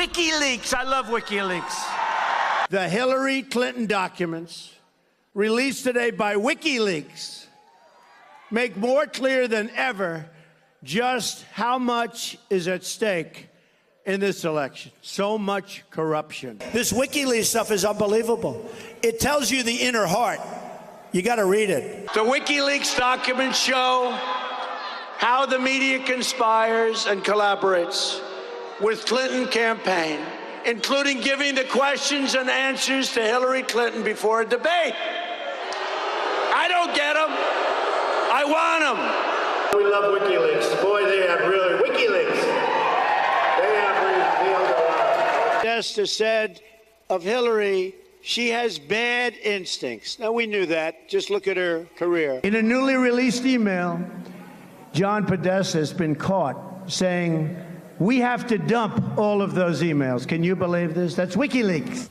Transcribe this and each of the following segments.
WikiLeaks. I love WikiLeaks. The Hillary Clinton documents released today by WikiLeaks make more clear than ever just how much is at stake in this election. So much corruption. This WikiLeaks stuff is unbelievable. It tells you the inner heart. You got to read it. The WikiLeaks documents show how the media conspires and collaborates with Clinton campaign, including giving the questions and answers to Hillary Clinton before a debate. I don't get them. I want them. We love WikiLeaks. Boy, they have really WikiLeaks. They have revealed a lot. Podesta said of Hillary, she has bad instincts. Now, we knew that. Just look at her career. In a newly released email, John Podesta has been caught saying, we have to dump all of those emails. Can you believe this? That's WikiLeaks.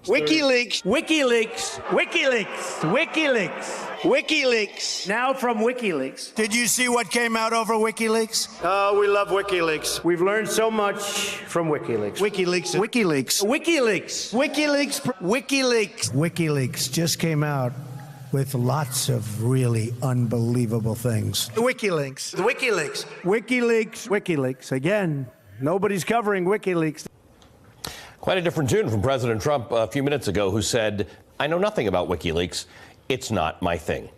WikiLeaks, WikiLeaks, WikiLeaks, WikiLeaks, WikiLeaks. Now from WikiLeaks. Did you see what came out over WikiLeaks? Oh, we love WikiLeaks. We've learned so much from WikiLeaks. WikiLeaks. WikiLeaks. WikiLeaks. WikiLeaks. WikiLeaks. WikiLeaks just came out with lots of really unbelievable things. WikiLeaks. WikiLeaks. WikiLeaks. WikiLeaks. Again, nobody's covering WikiLeaks. Quite a different tune from President Trump a few minutes ago, who said, I know nothing about WikiLeaks. It's not my thing.